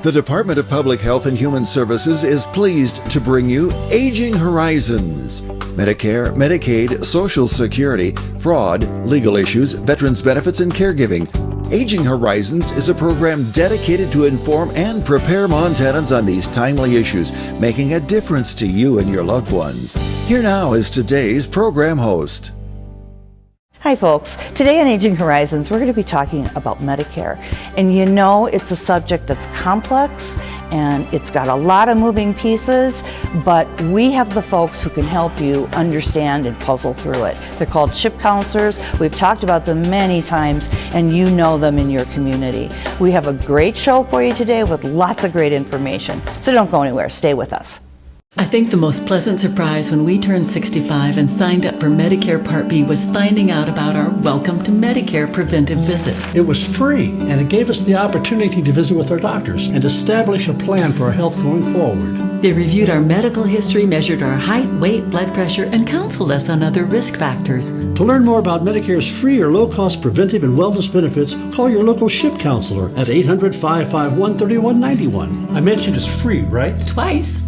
The Department of Public Health and Human Services is pleased to bring you Aging Horizons. Medicare, Medicaid, Social Security, fraud, legal issues, veterans benefits, and caregiving. Aging Horizons is a program dedicated to inform and prepare Montanans on these timely issues, making a difference to you and your loved ones. Here now is today's program host. Hi folks, today on Aging Horizons we're going to be talking about Medicare, and you know it's a subject that's complex and it's got a lot of moving pieces, but we have the folks who can help you understand and puzzle through it. They're called SHIP counselors. We've talked about them many times and you know them in your community. We have a great show for you today with lots of great information, so don't go anywhere, stay with us. I think the most pleasant surprise when we turned 65 and signed up for Medicare Part B was finding out about our Welcome to Medicare preventive visit. It was free, and it gave us the opportunity to visit with our doctors and establish a plan for our health going forward. They reviewed our medical history, measured our height, weight, blood pressure, and counseled us on other risk factors. To learn more about Medicare's free or low-cost preventive and wellness benefits, call your local SHIP counselor at 800-551-3191. I mentioned it's free, right? Twice.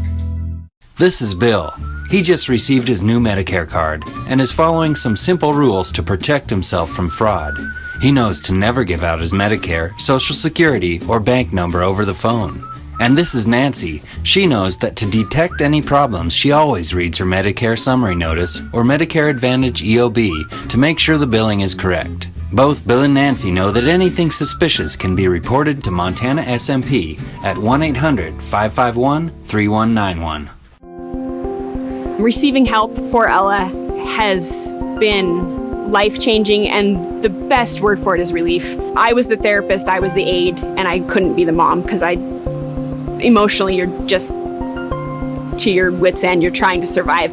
This is Bill. He just received his new Medicare card and is following some simple rules to protect himself from fraud. He knows to never give out his Medicare, Social Security, or bank number over the phone. And this is Nancy. She knows that to detect any problems, she always reads her Medicare summary notice or Medicare Advantage EOB to make sure the billing is correct. Both Bill and Nancy know that anything suspicious can be reported to Montana SMP at 1-800-551-3191. Receiving help for Ella has been life-changing, and the best word for it is relief. I was the therapist, I was the aide, and I couldn't be the mom because emotionally you're just to your wits' end, you're trying to survive.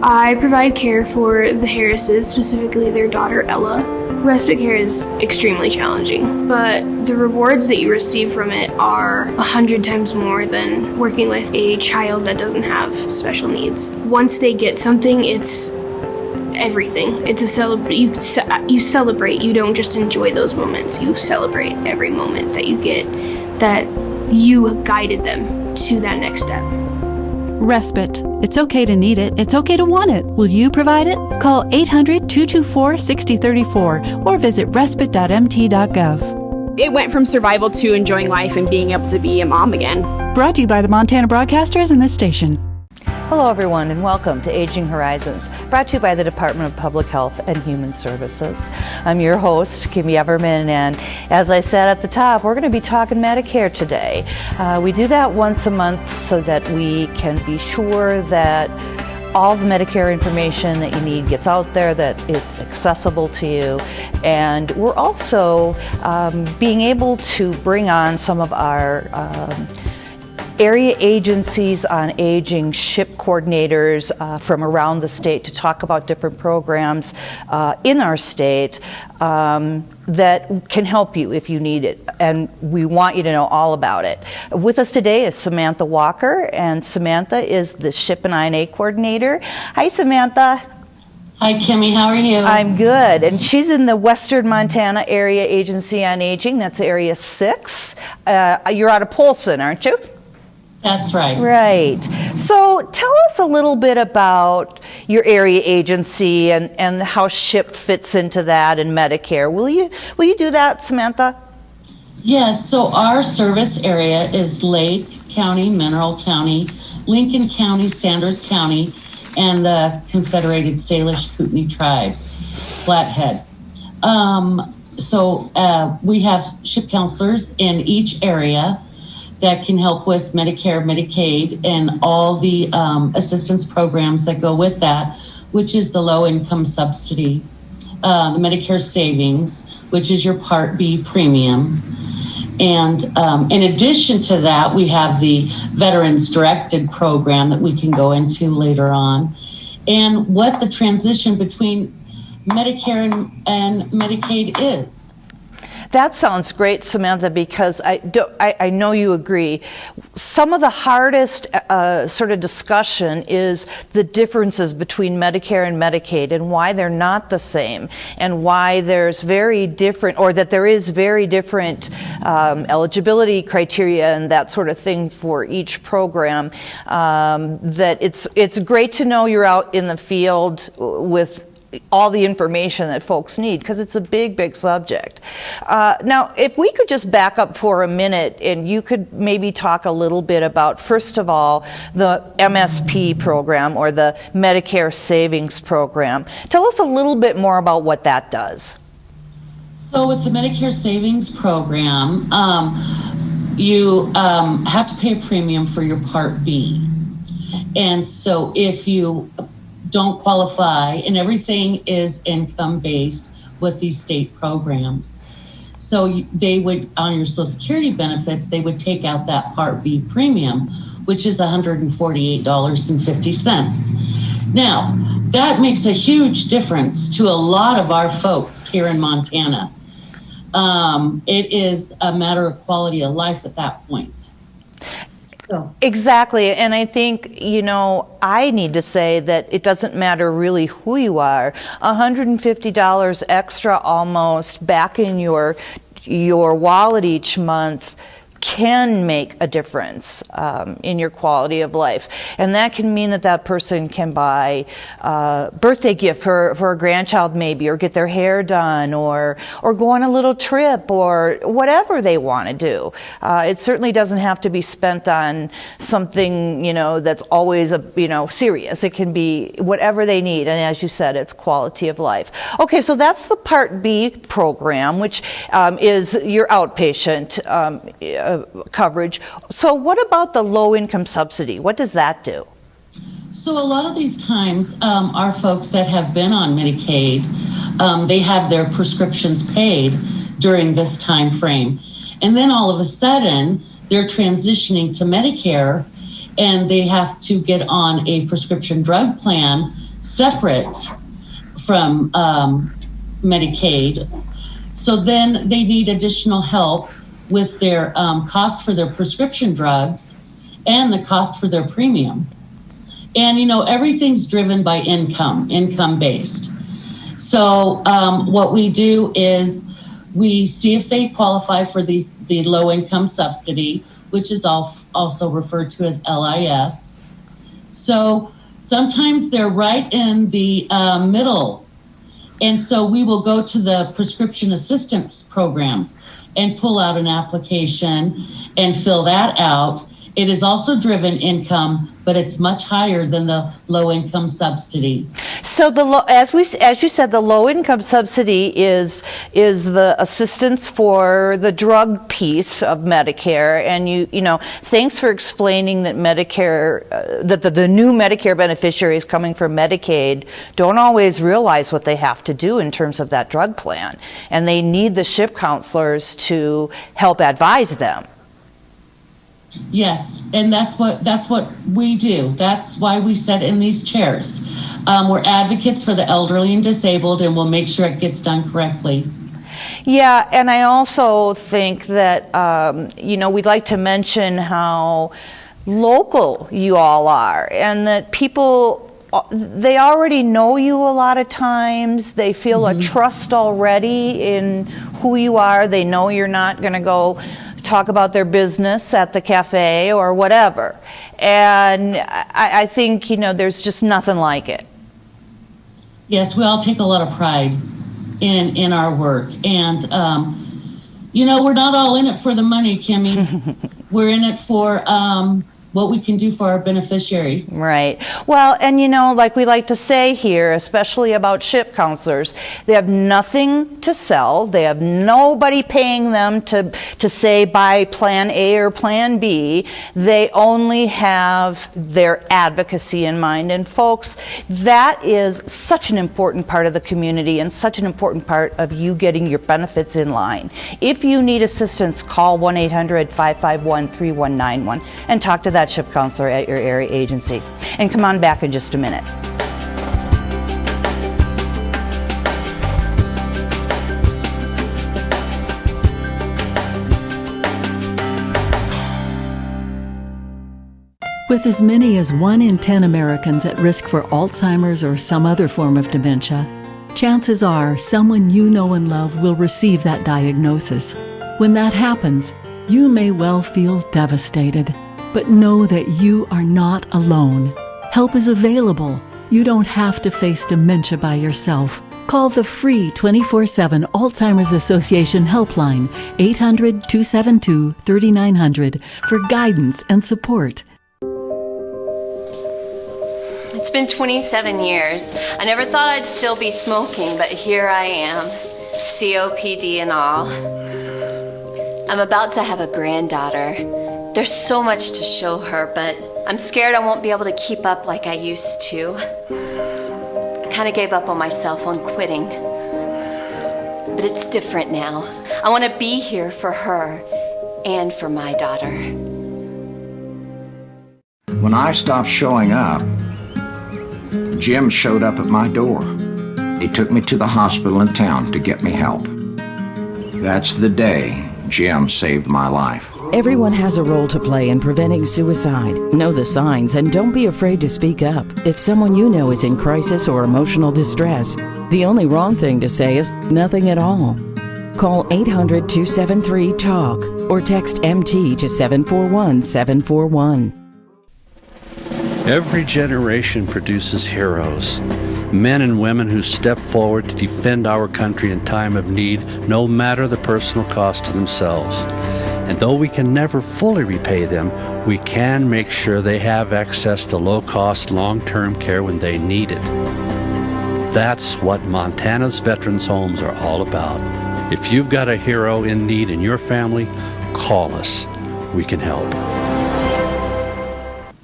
I provide care for the Harrises, specifically their daughter Ella. Respite care is extremely challenging, but the rewards that you receive from it are 100 times more than working with a child that doesn't have special needs. Once they get something, it's everything. It's a you celebrate. You don't just enjoy those moments. You celebrate every moment that you get, that you guided them to that next step. Respite. It's okay to need it. It's okay to want it. Will you provide it? Call 800-224-6034 or visit respite.mt.gov. It went from survival to enjoying life and being able to be a mom again. Brought to you by the Montana Broadcasters and this station. Hello everyone and welcome to Aging Horizons, brought to you by the Department of Public Health and Human Services. I'm your host, Kimmy Everman, and as I said at the top, we're going to be talking Medicare today. We do that once a month so that we can be sure that all the Medicare information that you need gets out there, that it's accessible to you. And we're also being able to bring on some of our area agencies on aging, SHIP coordinators from around the state to talk about different programs in our state that can help you if you need it. And we want you to know all about it. With us today is Samantha Walker, and Samantha is the SHIP and INA coordinator. Hi, Samantha. Hi, Kimmy. How are you? I'm good. And she's in the Western Montana Area Agency on Aging. That's Area 6. You're out of Polson, aren't you? That's right. Right. So tell us a little bit about your area agency and how SHIP fits into that and Medicare. Will you do that, Samantha? Yes. So our service area is Lake County, Mineral County, Lincoln County, Sanders County, and the Confederated Salish Kootenai Tribe, Flathead. So we have SHIP counselors in each area that can help with Medicare, Medicaid, and all the assistance programs that go with that, which is the low income subsidy, the Medicare savings, which is your Part B premium. And in addition to that, we have the Veterans Directed program that we can go into later on, and what the transition between Medicare and Medicaid is. That sounds great, Samantha, because I know you agree. Some of the hardest sort of discussion is the differences between Medicare and Medicaid and why they're not the same, and why there's very different, or that there is very different eligibility criteria and that sort of thing for each program. That it's great to know you're out in the field with all the information that folks need, because it's a big subject. Now, if we could just back up for a minute, and you could maybe talk a little bit about, first of all, the MSP program, or the Medicare Savings Program. Tell us a little bit more about what that does. So with the Medicare Savings Program, you have to pay a premium for your Part B. And so if you don't qualify, and everything is income-based with these state programs. So they would, on your Social Security benefits, they would take out that Part B premium, which is $148.50. Now, that makes a huge difference to a lot of our folks here in Montana. It is a matter of quality of life at that point. So. Exactly, and I think, I need to say that it doesn't matter really who you are. $150 extra almost back in your wallet each month can make a difference in your quality of life. And that can mean that person can buy a birthday gift for a grandchild maybe, or get their hair done, or go on a little trip, or whatever they want to do. It certainly doesn't have to be spent on something, that's always serious. It can be whatever they need. And as you said, it's quality of life. Okay, so that's the Part B program, which is your outpatient coverage. So what about the low-income subsidy? What does that do? So a lot of these times, our folks that have been on Medicaid, they have their prescriptions paid during this time frame. And then all of a sudden, they're transitioning to Medicare, and they have to get on a prescription drug plan separate from Medicaid. So then they need additional help with their cost for their prescription drugs and the cost for their premium. And, everything's driven by income-based. So what we do is we see if they qualify for the low-income subsidy, which is also referred to as LIS. So sometimes they're right in the middle. And so we will go to the prescription assistance programs and pull out an application and fill that out. It is also driven income, but it's much higher than the low-income subsidy. So as you said, the low-income subsidy is the assistance for the drug piece of Medicare, and thanks for explaining that Medicare, that the new Medicare beneficiaries coming from Medicaid don't always realize what they have to do in terms of that drug plan, and they need the SHIP counselors to help advise them. Yes, and that's what we do. That's why we sit in these chairs. We're advocates for the elderly and disabled, and we'll make sure it gets done correctly. Yeah, and I also think that, we'd like to mention how local you all are, and that people, they already know you a lot of times. They feel a trust already in who you are. They know you're not going to go talk about their business at the cafe or whatever. And I think, there's just nothing like it. Yes, we all take a lot of pride in our work. And, we're not all in it for the money, Kimmy. We're in it for what we can do for our beneficiaries. Right. Well, and like we like to say here, especially about SHIP counselors, they have nothing to sell. They have nobody paying them to say buy plan A or plan B. They only have their advocacy in mind. And folks, that is such an important part of the community and such an important part of you getting your benefits in line. If you need assistance, call 1-800-551-3191 and talk to that SHIP counselor at your area agency. And come on back in just a minute. With as many as 1 in 10 Americans at risk for Alzheimer's or some other form of dementia, chances are someone you know and love will receive that diagnosis. When that happens, you may well feel devastated, but know that you are not alone. Help is available. You don't have to face dementia by yourself. Call the free 24/7 Alzheimer's Association helpline, 800-272-3900, for guidance and support. It's been 27 years. I never thought I'd still be smoking, but here I am, COPD and all. I'm about to have a granddaughter. There's so much to show her, but I'm scared I won't be able to keep up like I used to. I kind of gave up on myself on quitting. But it's different now. I want to be here for her and for my daughter. When I stopped showing up, Jim showed up at my door. He took me to the hospital in town to get me help. That's the day Jim saved my life. Everyone has a role to play in preventing suicide. Know the signs and don't be afraid to speak up. If someone you know is in crisis or emotional distress, the only wrong thing to say is nothing at all. Call 800-273-TALK or text MT to 741-741. Every generation produces heroes, men and women who step forward to defend our country in time of need, no matter the personal cost to themselves. And though we can never fully repay them, we can make sure they have access to low-cost, long-term care when they need it. That's what Montana's Veterans Homes are all about. If you've got a hero in need in your family, call us. We can help.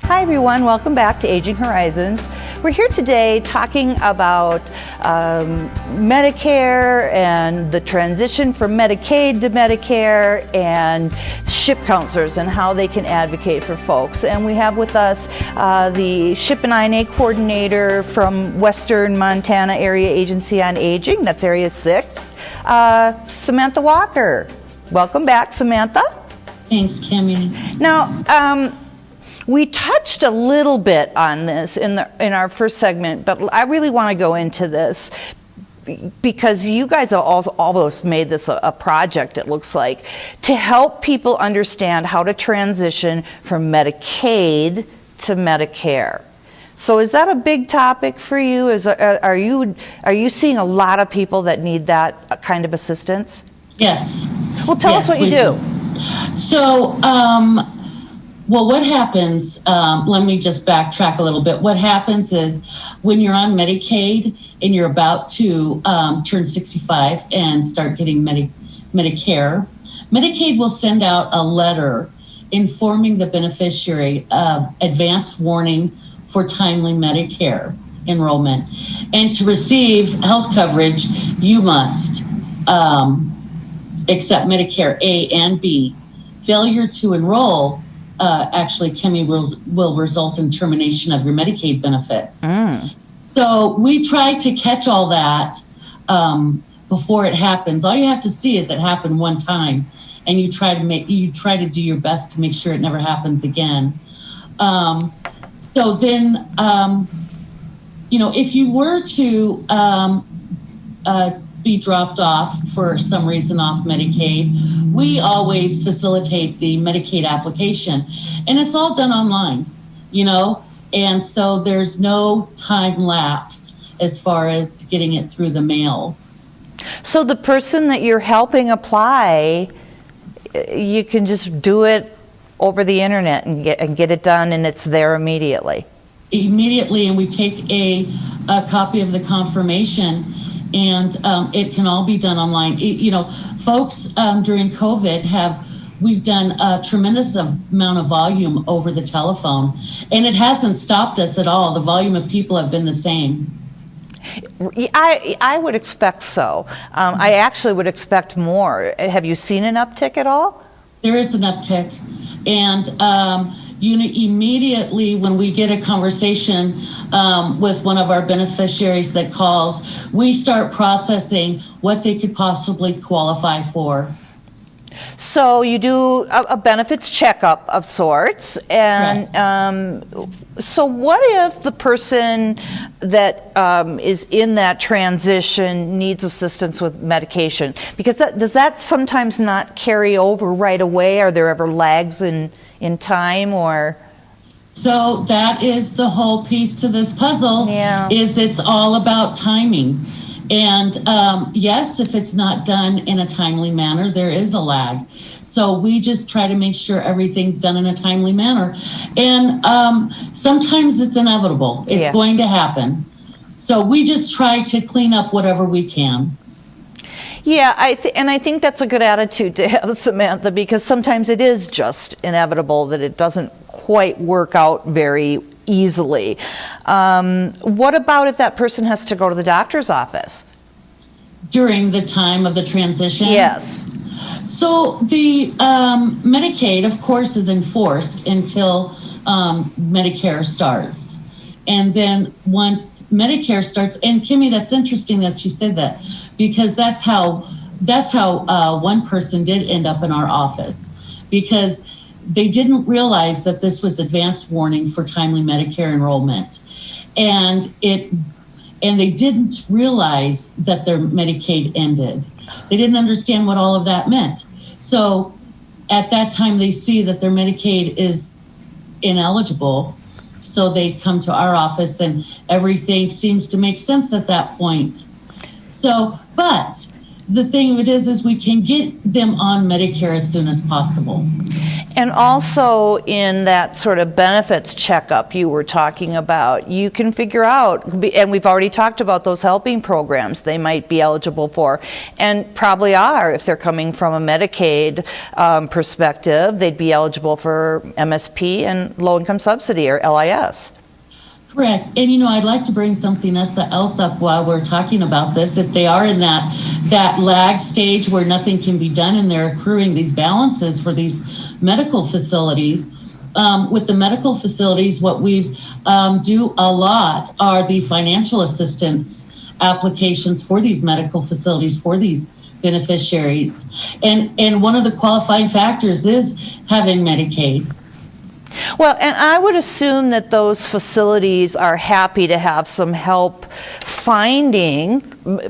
Hi everyone, welcome back to Aging Horizons. We're here today talking about Medicare and the transition from Medicaid to Medicare and SHIP counselors and how they can advocate for folks. And we have with us the SHIP and INA coordinator from Western Montana Area Agency on Aging, that's Area 6, Samantha Walker. Welcome back, Samantha. Thanks, Kimmy. Now, we touched a little bit on this in our first segment, but I really want to go into this because you guys have almost made this a project, it looks like, to help people understand how to transition from Medicaid to Medicare. So is that a big topic for you? Are you seeing a lot of people that need that kind of assistance? Yes. Well, tell us what you do. So, well, what happens, let me just backtrack a little bit. What happens is when you're on Medicaid and you're about to turn 65 and start getting Medicare, Medicaid will send out a letter informing the beneficiary of advanced warning for timely Medicare enrollment. And to receive health coverage, you must accept Medicare A and B. Failure to enroll actually, Kimmy, will result in termination of your Medicaid benefits. So we try to catch all that before it happens. All you have to see is it happened one time, and you try to do your best to make sure it never happens again. So then, if you were to be dropped off for some reason off Medicaid, we always facilitate the Medicaid application, and it's all done online, and so there's no time lapse as far as getting it through the mail. So the person that you're helping apply, you can just do it over the internet and get it done, and it's there immediately. And we take a copy of the confirmation, and it can all be done online. Folks during COVID we've done a tremendous amount of volume over the telephone, and it hasn't stopped us at all. The volume of people have been the same. I would expect so. I actually would expect more. Have you seen an uptick at all? There is an uptick, and immediately when we get a conversation with one of our beneficiaries that calls, we start processing what they could possibly qualify for. So you do a benefits checkup of sorts, and so what if the person that is in that transition needs assistance with medication? Because does that sometimes not carry over right away? Are there ever lags in time, or? So that is the whole piece to this puzzle, is it's all about timing. And yes, if it's not done in a timely manner, there is a lag. So we just try to make sure everything's done in a timely manner. And sometimes it's inevitable. It's going to happen. So we just try to clean up whatever we can. Yeah, I think that's a good attitude to have, Samantha, because sometimes it is just inevitable that it doesn't quite work out very easily. What about if that person has to go to the doctor's office? During the time of the transition? Yes. So the Medicaid, of course, is enforced until Medicare starts. And then once Medicare starts, and Kimmy, that's interesting that you said that, because that's how one person did end up in our office, because they didn't realize that this was advanced warning for timely Medicare enrollment. And they didn't realize that their Medicaid ended. They didn't understand what all of that meant. So at that time, they see that their Medicaid is ineligible. So they come to our office and everything seems to make sense at that point. So, but the thing of it is we can get them on Medicare as soon as possible. And also in that sort of benefits checkup you were talking about, you can figure out, and we've already talked about those helping programs they might be eligible for, and probably are if they're coming from a Medicaid perspective. They'd be eligible for MSP and low income subsidy, or LIS. Correct. And I'd like to bring something else up while we're talking about this. If they are in that lag stage where nothing can be done and they're accruing these balances for these medical facilities, with the medical facilities, what we do a lot are the financial assistance applications for these medical facilities, for these beneficiaries. And one of the qualifying factors is having Medicaid. Well, and I would assume that those facilities are happy to have some help finding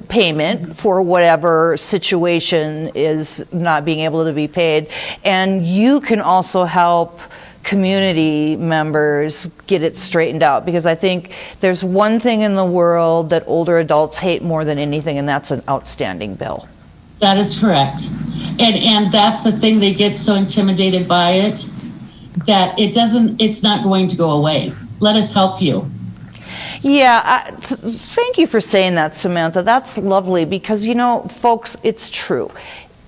payment for whatever situation is not being able to be paid. And you can also help community members get it straightened out, because I think there's one thing in the world that older adults hate more than anything, and that's an outstanding bill. That is correct. And that's the thing, they get so intimidated by it that it's not going to go away. Let us help you. Yeah, thank you for saying that, Samantha. That's lovely, because folks, it's true.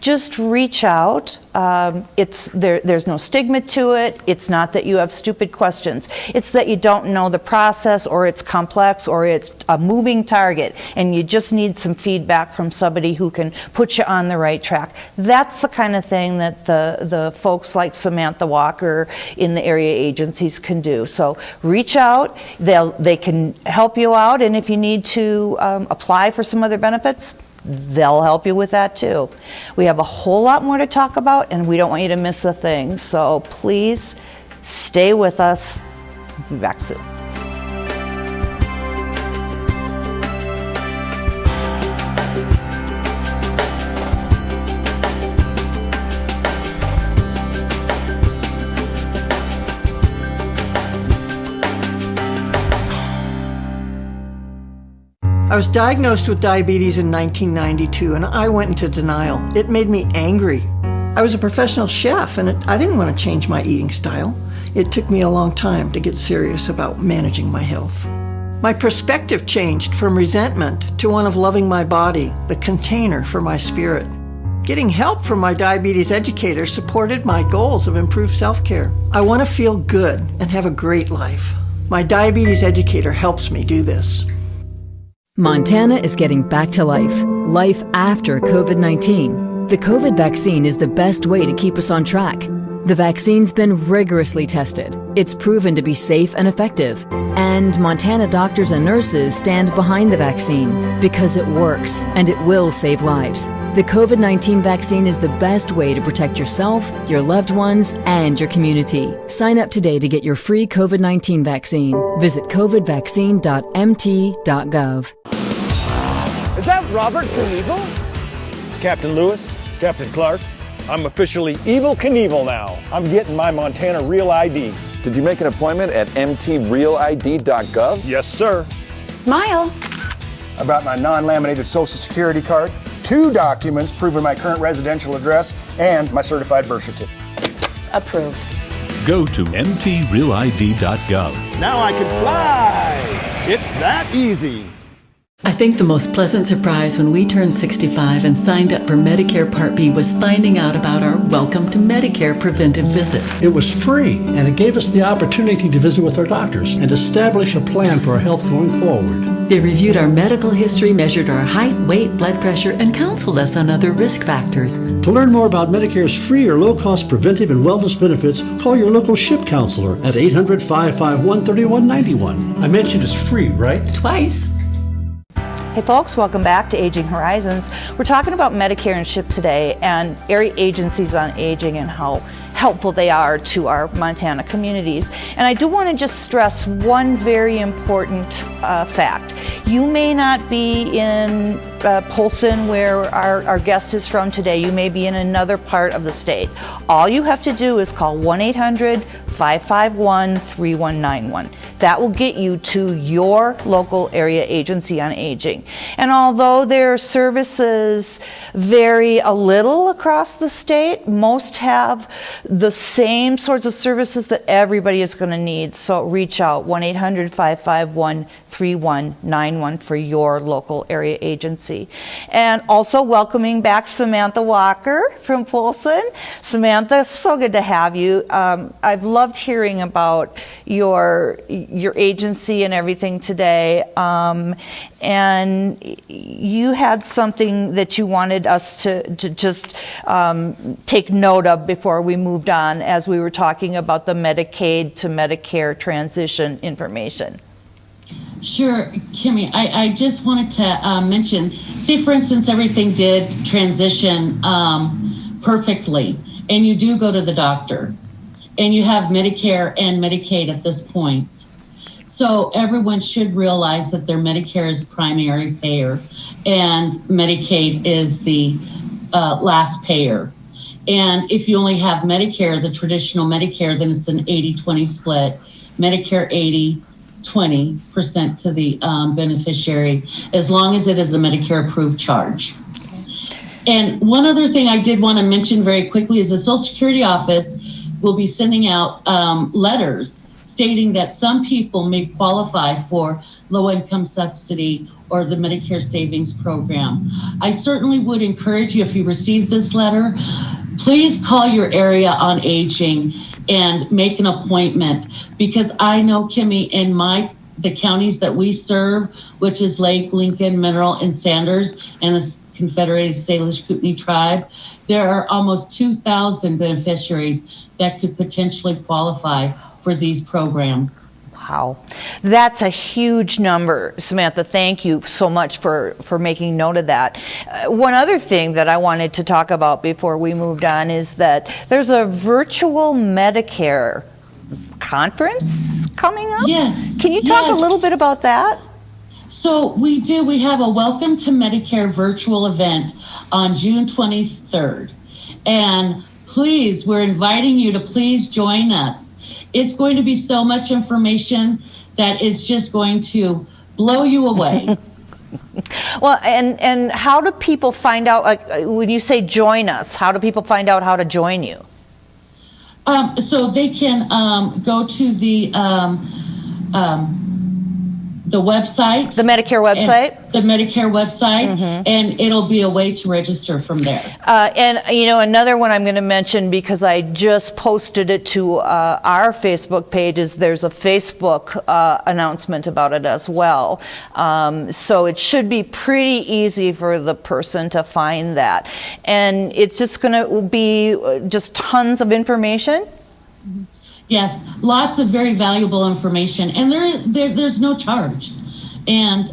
Just reach out. There's no stigma to it. It's not that you have stupid questions. It's that you don't know the process, or it's complex, or it's a moving target, and you just need some feedback from somebody who can put you on the right track. That's the kind of thing that the folks like Samantha Walker in the area agencies can do. So reach out. They can help you out, and if you need to apply for some other benefits, they'll help you with that too. We have a whole lot more to talk about, and we don't want you to miss a thing. So please stay with us. We'll be back soon. I was diagnosed with diabetes in 1992, and I went into denial. It made me angry. I was a professional chef, and I didn't want to change my eating style. It took me a long time to get serious about managing my health. My perspective changed from resentment to one of loving my body, the container for my spirit. Getting help from my diabetes educator supported my goals of improved self-care. I want to feel good and have a great life. My diabetes educator helps me do this. Montana is getting back to life after COVID-19. The COVID vaccine is the best way to keep us on track. The vaccine's been rigorously tested. It's proven to be safe and effective. And Montana doctors and nurses stand behind the vaccine because it works and it will save lives. The COVID-19 vaccine is the best way to protect yourself, your loved ones, and your community. Sign up today to get your free COVID-19 vaccine. Visit covidvaccine.mt.gov. Is that Robert Knievel? Captain Lewis, Captain Clark, I'm officially Evel Knievel now. I'm getting my Montana Real ID. Did you make an appointment at mtrealid.gov? Yes, sir. Smile. I brought my non-laminated Social Security card, 2 documents proving my current residential address, and my certified birth certificate. Approved. Go to mtrealid.gov. Now I can fly! It's that easy. I think the most pleasant surprise when we turned 65 and signed up for Medicare Part B was finding out about our Welcome to Medicare preventive visit. It was free, and it gave us the opportunity to visit with our doctors and establish a plan for our health going forward. They reviewed our medical history, measured our height, weight, blood pressure, and counseled us on other risk factors. To learn more about Medicare's free or low-cost preventive and wellness benefits, call your local SHIP counselor at 800-551-3191. I mentioned it's free, right? Twice. Hey folks, welcome back to Aging Horizons. We're talking about Medicare and SHIP today and area agencies on aging and how helpful they are to our Montana communities. And I do want to just stress one very important fact. You may not be in Polson, where our guest is from today. You may be in another part of the state. All you have to do is call 1-800-551-3191. That will get you to your local area agency on aging. And although their services vary a little across the state, most have the same sorts of services that everybody is going to need. So reach out, 1-800-551-3191 for your local area agency. And also welcoming back Samantha Walker from Polson. Samantha, so good to have you. I've loved hearing about your agency and everything today, and you had something that you wanted us to just take note of before we moved on as we were talking about the Medicaid to Medicare transition information. Sure, Kimmy, I just wanted to mention, say for instance, everything did transition perfectly, and you do go to the doctor, and you have Medicare and Medicaid at this point. So everyone should realize that their Medicare is primary payer and Medicaid is the last payer. And if you only have Medicare, the traditional Medicare, then it's an 80-20 split. Medicare 80, 20% to the beneficiary, as long as it is a Medicare approved charge. And one other thing I did want to mention very quickly is the Social Security office will be sending out letters stating that some people may qualify for low-income subsidy or the Medicare Savings Program. I certainly would encourage you, if you receive this letter, please call your area on aging and make an appointment, because I know, Kimmy, in the counties that we serve, which is Lake, Lincoln, Mineral, and Sanders, and the Confederated Salish Kootenai Tribe, there are almost 2,000 beneficiaries that could potentially qualify for these programs. Wow, that's a huge number, Samantha. Thank you so much for making note of that. One other thing that I wanted to talk about before we moved on is that there's a virtual Medicare conference coming up. Yes. Can you talk a little bit about that? So we do. We have a Welcome to Medicare virtual event on June 23rd. And please, we're inviting you to please join us. It's going to be so much information that is just going to blow you away. Well, and how do people find out, like when you say join us, how do people find out how to join you? So they can go to the website. The Medicare website? The Medicare website, and it'll be a way to register from there. And, you know, another one I'm going to mention, because I just posted it to our Facebook page, is there's a Facebook announcement about it as well. So it should be pretty easy for the person to find that. And it's just going to be just tons of information. Yes, lots of very valuable information, and there's no charge. And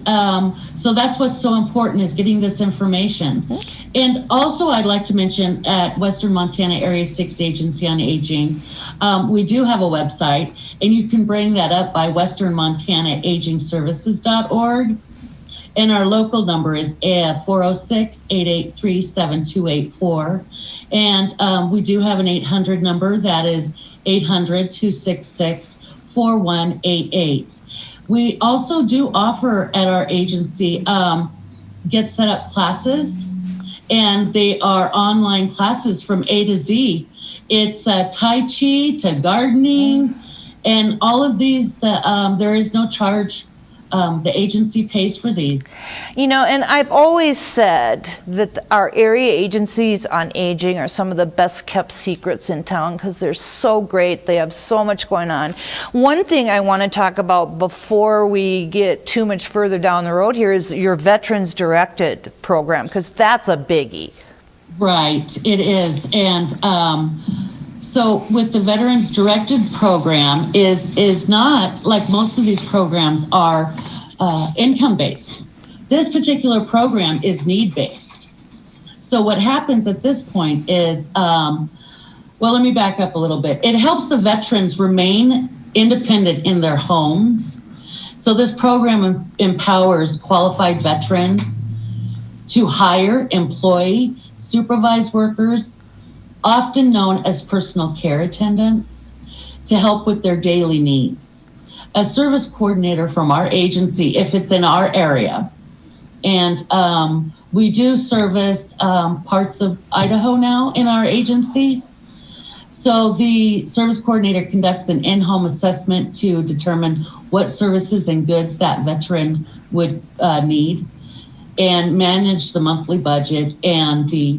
so that's what's so important, is getting this information. And also, I'd like to mention at Western Montana Area 6 Agency on Aging, we do have a website, and you can bring that up by westernmontanaagingservices.org. And our local number is 406-883-7284. And we do have an 800 number that is 800-266-4188. We also do offer at our agency get set up classes, and they are online classes from A to Z. It's Tai Chi to gardening, and all of these, there is no charge. The agency pays for these. You know, and I've always said that our area agencies on aging are some of the best kept secrets in town because they're so great. They have so much going on. One thing I want to talk about before we get too much further down the road here is your Veterans Directed program, because that's a biggie. Right, it is. And so with the Veterans Directed program is not like most of these programs are income-based. This particular program is need-based. So what happens at this point is, well, let me back up a little bit. It helps the veterans remain independent in their homes. So this program empowers qualified veterans to hire, employ, supervise workers, often known as personal care attendants, to help with their daily needs. A service coordinator from our agency, if it's in our area, and we do service parts of Idaho now in our agency. So the service coordinator conducts an in-home assessment to determine what services and goods that veteran would need, and manage the monthly budget and the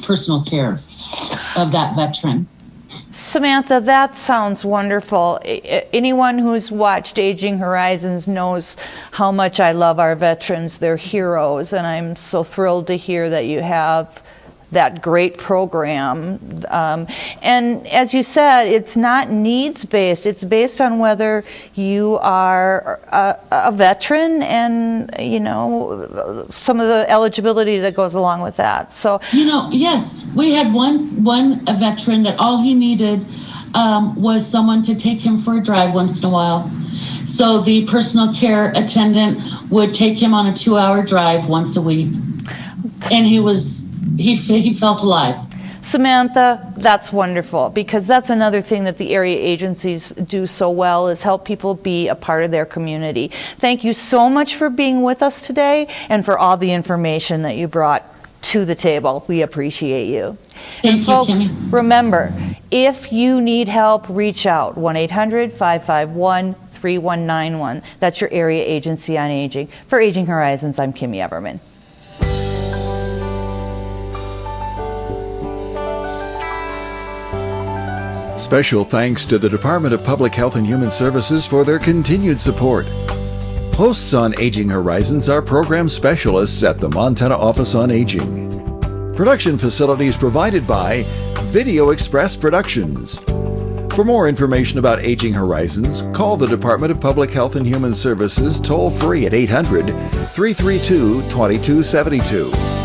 personal care of that veteran. Samantha, that sounds wonderful. Anyone who's watched Aging Horizons knows how much I love our veterans. They're heroes, and I'm so thrilled to hear that you have that great program. And as you said, it's not needs-based. It's based on whether you are a veteran and, you know, some of the eligibility that goes along with that. So, you know, yes, we had one veteran that all he needed was someone to take him for a drive once in a while. So the personal care attendant would take him on a 2-hour drive once a week. And he felt alive. Samantha, that's wonderful, because that's another thing that the area agencies do so well, is help people be a part of their community. Thank you so much for being with us today and for all the information that you brought to the table. We appreciate you. And folks, remember, if you need help, reach out. 1-800-551-3191. That's your area agency on aging. For Aging Horizons, I'm Kimmy Everman. Special thanks to the Department of Public Health and Human Services for their continued support. Hosts on Aging Horizons are program specialists at the Montana Office on Aging. Production facilities provided by Video Express Productions. For more information about Aging Horizons, call the Department of Public Health and Human Services toll-free at 800-332-2272.